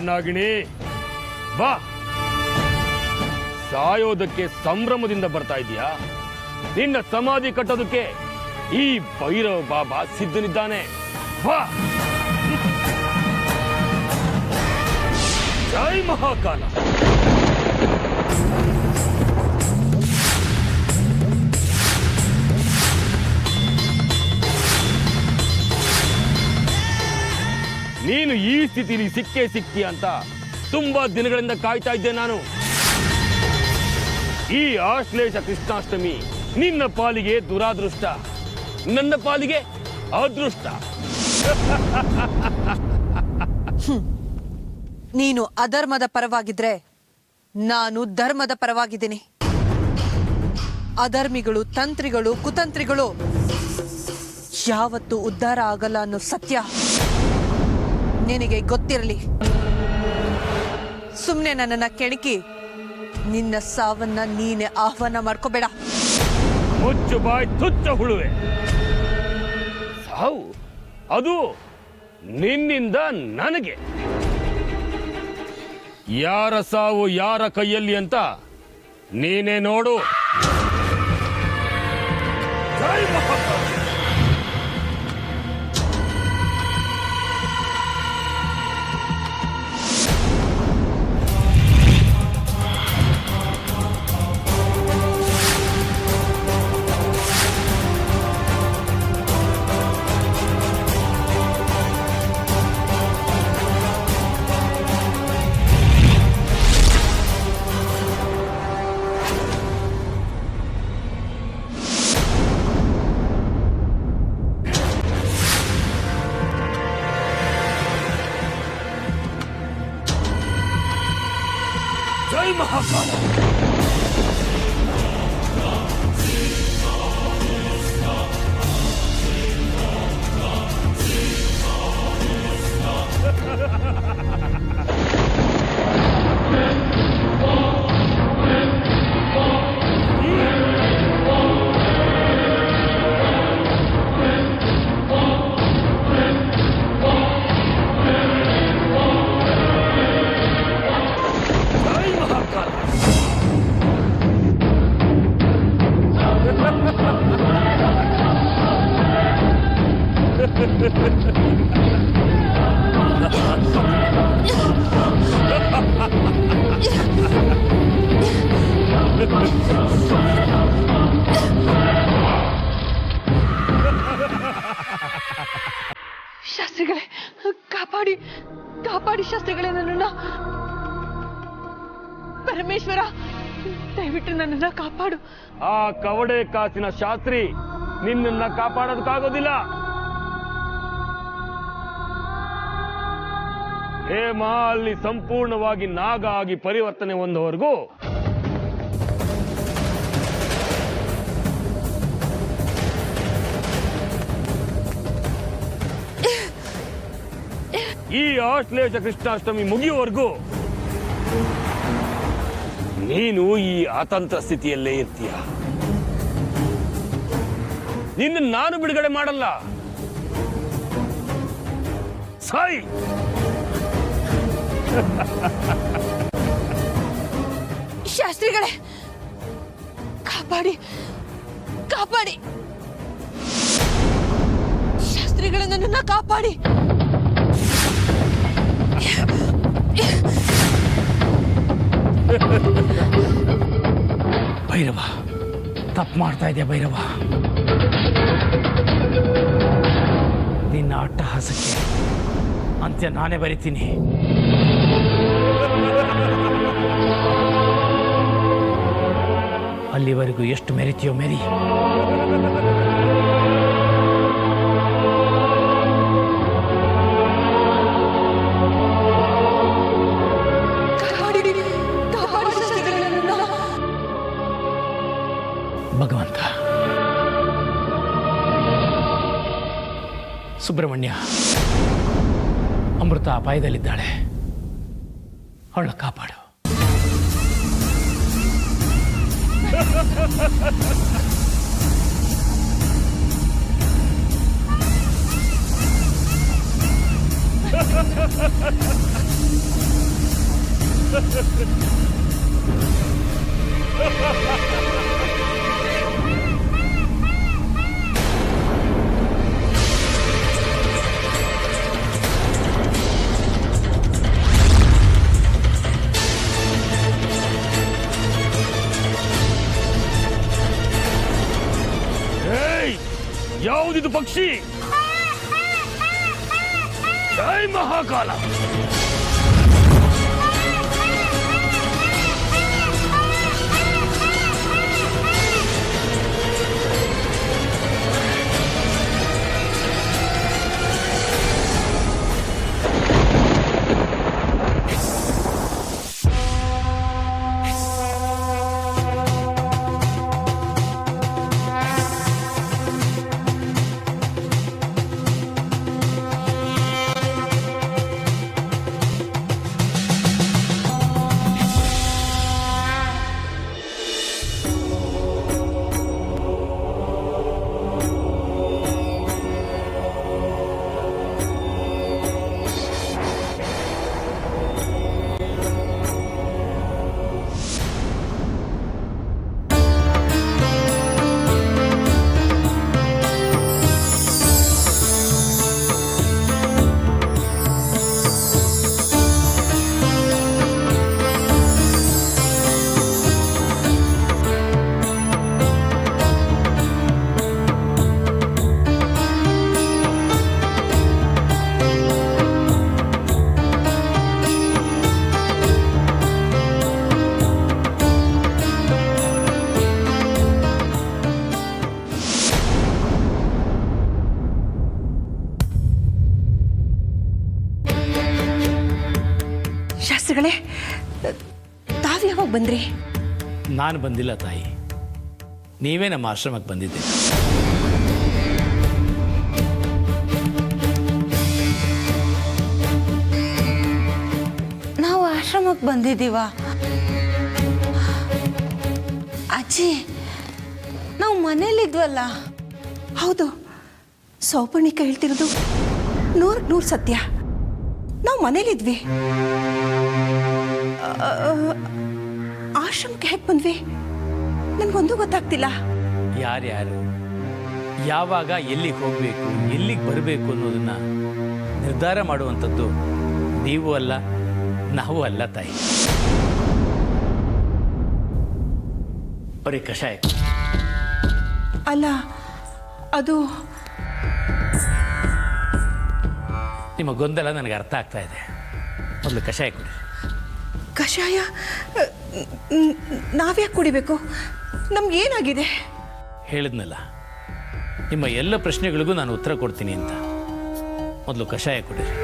ನಾಗಿಣಿ ಬಾ. ಸಾಯೋದಕ್ಕೆ ಸಂಭ್ರಮದಿಂದ ಬರ್ತಾ ಇದೀಯಾ? ನಿನ್ನ ಸಮಾಧಿ ಕಟ್ಟೋದಕ್ಕೆ ಈ ಭೈರವ ಬಾಬಾ ಸಿದ್ಧನಿದ್ದಾನೆ. ಬಾ. ಜೈ ಮಹಾಕಾಲ. ನೀನು ಈ ಸ್ಥಿತಿಲಿ ಸಿಕ್ತೀಯ ಅಂತ ತುಂಬಾ ದಿನಗಳಿಂದ ಕಾಯ್ತಾ ಇದ್ದೆ ನಾನು. ಈ ಆಶ್ಲೇಷ ಕೃಷ್ಣಾಷ್ಟಮಿ ನಿನ್ನ ಪಾಲಿಗೆ ದುರಾದೃಷ್ಟ, ನನ್ನ ಪಾಲಿಗೆ ಅದೃಷ್ಟ. ನೀನು ಅಧರ್ಮದ ಪರವಾಗಿದ್ರೆ ನಾನು ಧರ್ಮದ ಪರವಾಗಿದ್ದೀನಿ. ಅಧರ್ಮಿಗಳು, ತಂತ್ರಿಗಳು, ಕುತಂತ್ರಿಗಳು ಯಾವತ್ತೂ ಉದ್ಧಾರ ಆಗಲ್ಲ ಅನ್ನೋ ಸತ್ಯ ನಿನಗೆ ಗೊತ್ತಿರಲಿ. ಸುಮ್ಮನೆ ನನ್ನನ್ನ ಕೆಣಕಿ ನಿನ್ನ ಸಾವನ್ನ ನೀನೆ ಆಹ್ವಾನ ಮಾಡ್ಕೋಬೇಡ. ಮುಚ್ಚು ಬಾಯ್ ತುಚ್ಚ ಹುಳುವೆ. ಸಾವು ಅದು ನಿನ್ನಿಂದ ನನಗೆ. ಯಾರ ಸಾವು ಯಾರ ಕೈಯಲ್ಲಿ ಅಂತ ನೀನೇ ನೋಡು. ಜೈ ಮಹಾಕಾಲ. ಜೈ ಮಹಾಕಾಲ. ಶಾಸ್ತ್ರಿಗಳೇ, ಕಾಪಾಡಿ ಕಾಪಾಡಿ ಶಾಸ್ತ್ರಿಗಳೇ ನನ್ನನ್ನ. ಪರಮೇಶ್ವರ, ದಯವಿಟ್ಟು ನನ್ನನ್ನ ಕಾಪಾಡು. ಆ ಕವಡೆ ಕಾಸಿನ ಶಾಸ್ತ್ರಿ ನಿನ್ನನ್ನ ಕಾಪಾಡೋದಕ್ಕಾಗೋದಿಲ್ಲ. ಹೇಮ ಅಲ್ಲಿ ಸಂಪೂರ್ಣವಾಗಿ ನಾಗ ಆಗಿ ಪರಿವರ್ತನೆ ಹೊಂದುವವರೆಗೂ ಈ ಆಶ್ಲೇಷ ಕೃಷ್ಣಾಷ್ಟಮಿ ಮುಗಿಯುವವರೆಗೂ ನೀನು ಈ ಅತಂತ್ರ ಸ್ಥಿತಿಯಲ್ಲೇ ಇರ್ತೀಯ. ನಿನ್ನ ನಾನು ಬಿಡುಗಡೆ ಮಾಡಲ್ಲ. ಸಾಯಿ. ಶಾಸ್ತ್ರಿಗಳೇ, ಕಾಪಾಡಿ ಕಾಪಾಡಿ ಶಾಸ್ತ್ರಿಗಳೇ, ನನ್ನನ್ನ ಕಾಪಾಡಿ. ಭೈರವ, ತಪ್ಪು ಮಾಡ್ತಾ ಇದೆಯಾ ಭೈರವ? ನಿನ್ನ ಅಟ್ಟಹಾಸಕ್ಕೆ ಅಂತ್ಯ ನಾನೇ ಬರಿತೀನಿ. ಅಲ್ಲಿವರೆಗೂ ಎಷ್ಟು ಮೆರಿತೀಯೋ ಮೆರಿ. ಭಗವಂತ, ಸುಬ್ರಹ್ಮಣ್ಯ, ಅಮೃತ ಅಪಾಯದಲ್ಲಿದ್ದಾಳೆ, ಅವಳ ಕಾಪಾಡು. ಏಯ್, ಯಾವುದಿದು ಪಕ್ಷಿ? ಜೈ ಮಹಾಕಾಲ. ಶಾಸ್ತ್ರಿಗಳೇ, ತಾವು ಯಾವಾಗ ಬಂದ್ರಿ? ನಾನು ಬಂದಿಲ್ಲ ತಾಯಿ, ನೀವೇ ನಮ್ಮ ಆಶ್ರಮಕ್ಕೆ ಬಂದಿದ್ದೆ. ನಾವು ಆಶ್ರಮಕ್ಕೆ ಬಂದಿದ್ದೀವ? ಅಜ್ಜಿ, ನಾವು ಮನೇಲಿದ್ವಲ್ಲ. ಹೌದು, ಸೌಪರ್ಣಿಕ ಹೇಳ್ತಿರೋದು 100% ಸತ್ಯ. ನಾವು ಮನೇಲಿದ್ವಿ. ಆಶ್ರಮಕ್ಕೆ ಹೇಗೆ ಬಂದ್ವಿ ನನಗೊಂದು ಗೊತ್ತಾಗ್ತಿಲ್ಲ. ಯಾರ್ಯಾರು ಯಾವಾಗ ಎಲ್ಲಿಗೆ ಹೋಗಬೇಕು, ಎಲ್ಲಿಗೆ ಬರಬೇಕು ಅನ್ನೋದನ್ನ ನಿರ್ಧಾರ ಮಾಡುವಂಥದ್ದು ನೀವು ಅಲ್ಲ, ನಾವು ಅಲ್ಲ ತಾಯಿ. ಬರೀ ಕಷಾಯ ಅಲ್ಲ, ಅದು ನಿಮ್ಮ ಗೊಂದಲ ನನಗೆ ಅರ್ಥ ಆಗ್ತಾ ಇದೆ. ಮೊದಲು ಕಷಾಯ ಕೊಡಿ. ಕಷಾಯ ನಾವ್ಯಾಕೆ ಕುಡಿಬೇಕು? ನಮ್ಗೇನಾಗಿದೆ? ಹೇಳಿದ್ನಲ್ಲ, ನಿಮ್ಮ ಎಲ್ಲ ಪ್ರಶ್ನೆಗಳಿಗೂ ನಾನು ಉತ್ತರ ಕೊಡ್ತೀನಿ ಅಂತ. ಮೊದಲು ಕಷಾಯ ಕೊಡಿರಿ.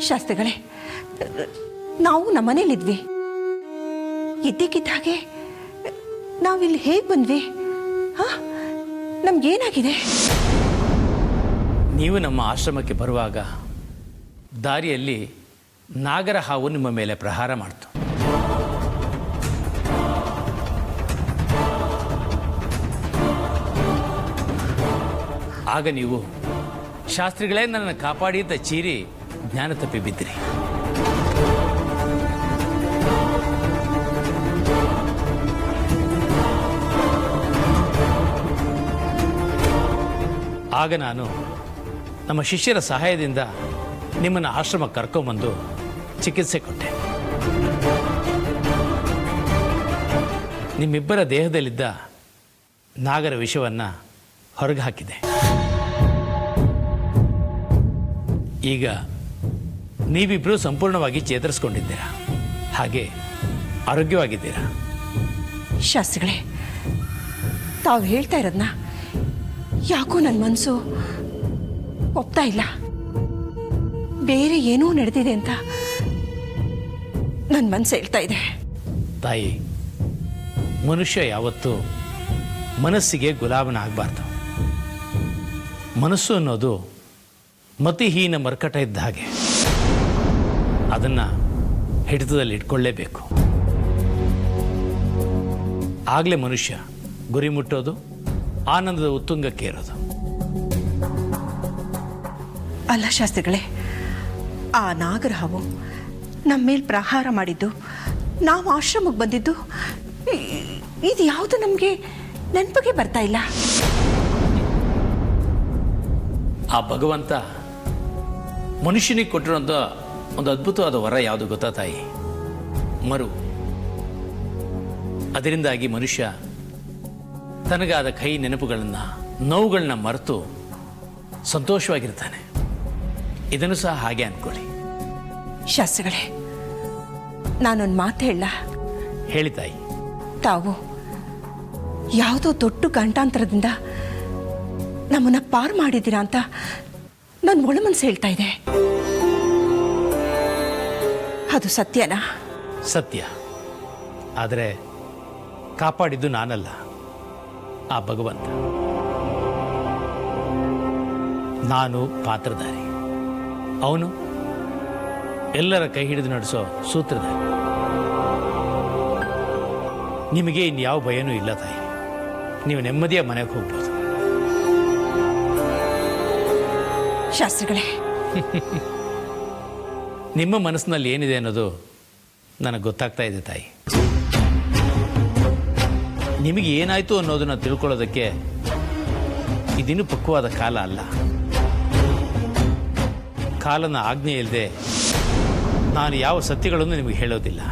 ಶಾಸ್ತ್ರಿಗಳೇ, ನಾವು ನಮ್ಮನೇಲಿದ್ವಿ. ಇದ್ದಕ್ಕಿದ್ದ ಹಾಗೆ ನಾವಿಲ್ಲಿ ಹೇಗೆ ಬಂದ್ವಿ? ನಮ್ಗೇನಾಗಿದೆ? ನೀವು ನಮ್ಮ ಆಶ್ರಮಕ್ಕೆ ಬರುವಾಗ ದಾರಿಯಲ್ಲಿ ನಾಗರ ಹಾವು ನಿಮ್ಮ ಮೇಲೆ ಪ್ರಹಾರ ಮಾಡ್ತು. ಆಗ ನೀವು ಶಾಸ್ತ್ರಿಗಳೇ ನನ್ನನ್ನು ಕಾಪಾಡಿದ ಚೀರಿ ಜ್ಞಾನ ತಪ್ಪಿ ಬಿದ್ದಿರಿ. ಆಗ ನಾನು ನಮ್ಮ ಶಿಷ್ಯರ ಸಹಾಯದಿಂದ ನಿಮ್ಮನ್ನು ಆಶ್ರಮಕ್ಕೆ ಕರ್ಕೊಂಬಂದು ಚಿಕಿತ್ಸೆ ಕೊಟ್ಟೆ. ನಿಮ್ಮಿಬ್ಬರ ದೇಹದಲ್ಲಿದ್ದ ನಾಗರ ವಿಷವನ್ನು ಹೊರಗೆ ಹಾಕಿದೆ. ಈಗ ನೀವಿಬ್ಬರು ಸಂಪೂರ್ಣವಾಗಿ ಚೇತರಿಸ್ಕೊಂಡಿದ್ದೀರಾ, ಹಾಗೆ ಆರೋಗ್ಯವಾಗಿದ್ದೀರಾ. ಶಾಸ್ತ್ರಿಗಳೇ, ತಾವು ಹೇಳ್ತಾ ಇರೋದನ್ನ ಯಾಕೋ ನನ್ನ ಮನಸ್ಸು ಒಪ್ತಾ ಇಲ್ಲ. ಬೇರೆ ಏನೋ ನಡೆದಿದೆ ಅಂತ ನನ್ನ ಮನಸ್ಸು ಹೇಳ್ತಾ ಇದೆ. ತಾಯಿ, ಮನುಷ್ಯ ಯಾವತ್ತೂ ಮನಸ್ಸಿಗೆ ಗುಲಾಬನ ಆಗಬಾರ್ದು. ಮನಸ್ಸು ಅನ್ನೋದು ಮತಿಹೀನ ಮರ್ಕಟ ಇದ್ದ ಹಾಗೆ. ಅದನ್ನು ಹಿಡಿತದಲ್ಲಿ ಇಟ್ಕೊಳ್ಳೇಬೇಕು. ಆಗಲೇ ಮನುಷ್ಯ ಗುರಿ ಮುಟ್ಟೋದು, ಆನಂದದ ಉತ್ತುಂಗಕ್ಕೇರೋದು. ಅಲ್ಲ ಶಾಸ್ತ್ರಿಗಳೇ, ಆ ನಾಗರಹಾವು ನಮ್ಮ ಮೇಲೆ ಪ್ರಹಾರ ಮಾಡಿದ್ದು, ನಾವು ಆಶ್ರಮಕ್ಕೆ ಬಂದಿದ್ದು, ಇದು ಯಾವುದು ನಮಗೆ ನೆನಪಿಗೆ ಬರ್ತಾ ಇಲ್ಲ. ಆ ಭಗವಂತ ಮನುಷ್ಯನಿಗೆ ಕೊಟ್ಟಿರೋಂಥ ಒಂದು ಅದ್ಭುತವಾದ ವರ ಯಾವುದು ಗೊತ್ತಾ ತಾಯಿ? ಮರು. ಅದರಿಂದಾಗಿ ಮನುಷ್ಯ ತನಗಾದ ಕೈ ನೆನಪುಗಳನ್ನು, ನೋವುಗಳನ್ನ ಮರೆತು ಸಂತೋಷವಾಗಿರ್ತಾನೆ. ಇದನ್ನು ಸಹ ಹಾಗೆ ಅಂದ್ಕೊಳ್ಳಿ. ಶಾಸ್ತ್ರಿಗಳೇ, ನಾನೊಂದು ಮಾತು ಹೇಳ. ಹೇಳಿ ತಾಯಿ. ತಾವು ಯಾವುದೋ ದೊಡ್ಡ ಗಂಟಾಂತರದಿಂದ ನಮ್ಮನ್ನ ಪಾರು ಮಾಡಿದ್ದೀರಾ ಅಂತ ನನ್ನ ಒಳ ಮನಸ್ಸು ಹೇಳ್ತಾ ಇದೆ. ಅದು ಸತ್ಯನಾ? ಸತ್ಯ. ಆದರೆ ಕಾಪಾಡಿದ್ದು ನಾನಲ್ಲ, ಆ ಭಗವಂತ. ನಾನು ಪಾತ್ರಧಾರಿ, ಅವನು ಎಲ್ಲರ ಕೈ ಹಿಡಿದು ನಡೆಸೋ ಸೂತ್ರಧಾರಿ. ನಿಮಗೆ ಇನ್ಯಾವ ಭಯನೂ ಇಲ್ಲ ತಾಯಿ. ನೀವು ನೆಮ್ಮದಿಯ ಮನೆಗೆ ಹೋಗ್ಬೋದು. ಶಾಸ್ತ್ರಿಗಳೇ, ನಿಮ್ಮ ಮನಸ್ಸಿನಲ್ಲಿ ಏನಿದೆ ಅನ್ನೋದು ನನಗೆ ಗೊತ್ತಾಗ್ತಾ ಇದೆ ತಾಯಿ. ನಿಮಗೆ ಏನಾಯಿತು ಅನ್ನೋದನ್ನು ತಿಳ್ಕೊಳ್ಳೋದಕ್ಕೆ ಇದಿನ್ನೂ ಪಕ್ವವಾದ ಕಾಲ ಅಲ್ಲ. ಕಾಲನ ಆಜ್ಞೆ ಇಲ್ಲದೆ ನಾನು ಯಾವ ಸತ್ಯಗಳನ್ನು ನಿಮಗೆ ಹೇಳೋದಿಲ್ಲ.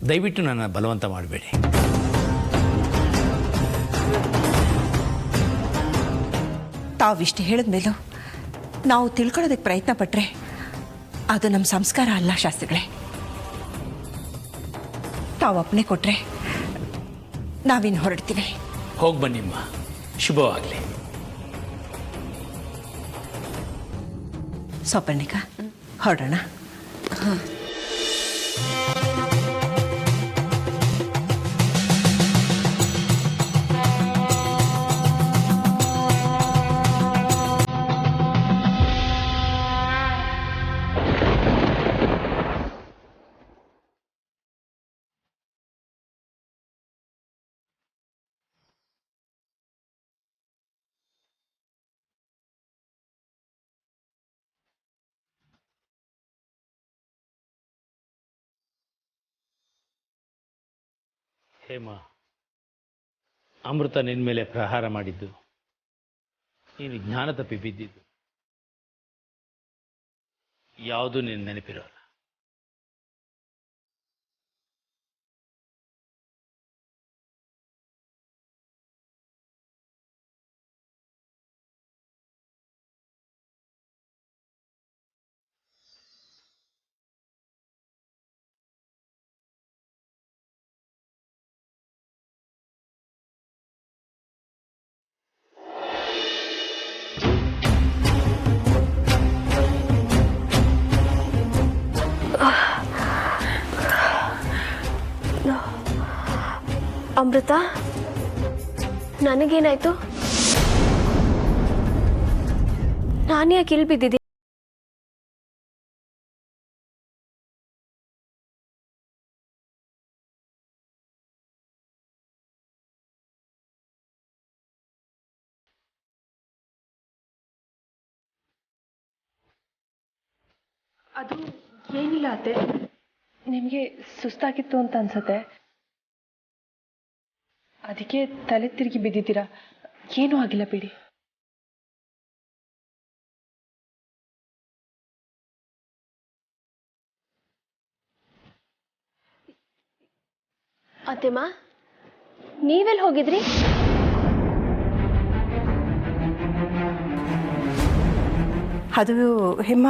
ದಯವಿಟ್ಟು ನನ್ನ ಬಲವಂತ ಮಾಡಬೇಡಿ. ತಾವಿಷ್ಟು ಹೇಳಿದ ಮೇಲೂ ನಾವು ತಿಳ್ಕೊಳ್ಳೋದಕ್ಕೆ ಪ್ರಯತ್ನ ಪಟ್ಟರೆ ಅದು ನಮ್ಮ ಸಂಸ್ಕಾರ ಅಲ್ಲ ಶಾಸ್ತ್ರಿಗಳೇ. ತಾವು ಅಪ್ಪಣೆ ಕೊಟ್ಟರೆ ನಾವಿನ್ನು ಹೊರಡ್ತೀವಿ. ಹೋಗಿ ಬನ್ನಿಮ್ಮ, ಶುಭವಾಗಲಿ. ಸೌಪರ್ಣಿಕಾ, ಹೊರಡೋಣ. ಹೇಮ, ಅಮೃತ ನಿನ್ನ ಮೇಲೆ ಪ್ರಹಾರ ಮಾಡಿದ್ದು, ನೀನು ಜ್ಞಾನ ತಪ್ಪಿ ಬಿದ್ದಿದ್ದು ಯಾವುದೂ ನಿನ್ನ ನೆನಪಿರೋಲ್ಲ. ಅಮೃತ, ನನಗೇನಾಯ್ತು? ನಾನು ಯಾಕೆ ಇಲ್ಲಿ ಬಿದ್ದಿದ್ದೀನಿ? ಅದು ಏನಿಲ್ಲ ಅತ್ತೆ, ನಿಮಗೆ ಸುಸ್ತಾಗಿತ್ತು ಅಂತ ಅನ್ಸತ್ತೆ, ಅದಕ್ಕೆ ತಲೆ ತಿರುಗಿ ಬಿದ್ದಿದ್ದೀರಾ. ಏನೂ ಆಗಿಲ್ಲ ಬಿಡಿ. ಅತ್ತೆಮ್ಮ, ನೀವೆಲ್ಲಿ ಹೋಗಿದ್ರಿ? ಅದು ಹೆಮ್ಮ,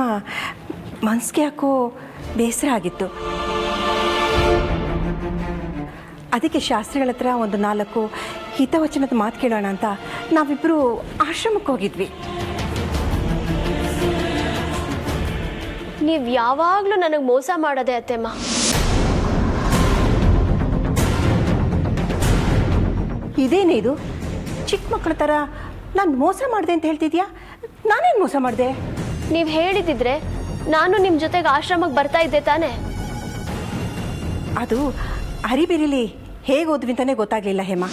ಮನಸ್ಸಿಗೆ ಯಾಕೋ ಬೇಸರ ಆಗಿತ್ತು. ಅದಕ್ಕೆ ಶಾಸ್ತ್ರಿಗಳ ಹತ್ರ ಒಂದು 4 ಹಿತವಚನದ ಮಾತು ಕೇಳೋಣ ಅಂತ ನಾವಿಬ್ಬರು ಆಶ್ರಮಕ್ಕೆ ಹೋಗಿದ್ವಿ. ನೀವು ಯಾವಾಗಲೂ ನನಗೆ ಮೋಸ ಮಾಡೋದೆ ಅತ್ತೆಮ್ಮ. ಇದೇನೇ ಇದು? ಚಿಕ್ಕ ಮಕ್ಕಳ ಥರ ನಾನು ಮೋಸ ಮಾಡಿದೆ ಅಂತ ಹೇಳ್ತಿದ್ಯಾ? ನಾನೇನು ಮೋಸ ಮಾಡಿದೆ? ನೀವು ಹೇಳಿದಿದ್ರೆ ನಾನು ನಿಮ್ಮ ಜೊತೆಗೆ ಆಶ್ರಮಕ್ಕೆ ಬರ್ತಾ ಇದ್ದೆ ತಾನೇ? ಅದು ಅರಿಬಿರಿಲಿ ಹೇಗೆ ಓದ್ವಿ ಅಂತಲೇ ಗೊತ್ತಾಗಲಿಲ್ಲ ಹೇಮಾ.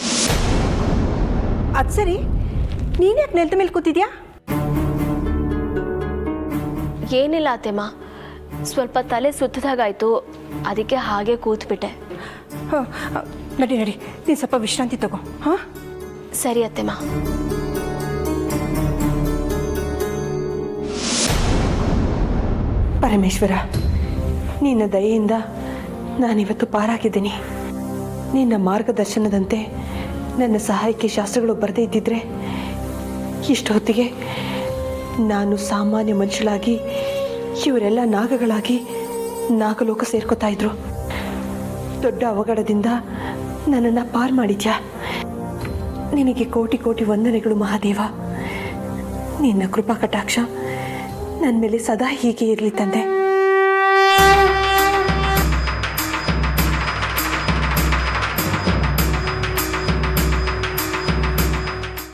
ಅದು ಸರಿ, ನೀನ್ಯಾಕೆ ನೆಲದ ಮೇಲೆ ಕೂತಿದ್ಯಾ? ಏನಿಲ್ಲ ಅತ್ತೆಮ್ಮ, ಸ್ವಲ್ಪ ತಲೆ ಸುತ್ತದಾಗಾಯ್ತು, ಅದಕ್ಕೆ ಹಾಗೆ ಕೂತ್ಬಿಟ್ಟೆ. ಹಾಂ, ನಡಿ ನಡಿ, ನೀನು ಸ್ವಲ್ಪ ವಿಶ್ರಾಂತಿ ತಗೋ. ಹಾಂ ಸರಿ ಅತ್ತೆಮ್ಮ. ಪರಮೇಶ್ವರ, ನಿನ್ನ ದಯೆಯಿಂದ ನಾನಿವತ್ತು ಪಾರಾಗಿದ್ದೀನಿ. ನಿನ್ನ ಮಾರ್ಗದರ್ಶನದಂತೆ ನನ್ನ ಸಹಾಯಕ್ಕೆ ಶಾಸ್ತ್ರಗಳು ಬರದೇ ಇದ್ದಿದ್ರೆ ಇಷ್ಟು ಹೊತ್ತಿಗೆ ನಾನು ಸಾಮಾನ್ಯ ಮನುಷ್ಯಳಾಗಿ, ಇವರೆಲ್ಲ ನಾಗಗಳಾಗಿ ನಾಗಲೋಕ ಸೇರ್ಕೋತಾ ಇದ್ರು. ದೊಡ್ಡ ಅವಘಡದಿಂದ ನನ್ನನ್ನು ಪಾರು ಮಾಡಿದ್ಯಾ. ನಿನಗೆ ಕೋಟಿ ಕೋಟಿ ವಂದನೆಗಳು ಮಹಾದೇವ. ನಿನ್ನ ಕೃಪಾ ಕಟಾಕ್ಷ ನನ್ನ ಮೇಲೆ ಸದಾ ಹೀಗೆ ಇರಲಿ ತಂದೆ.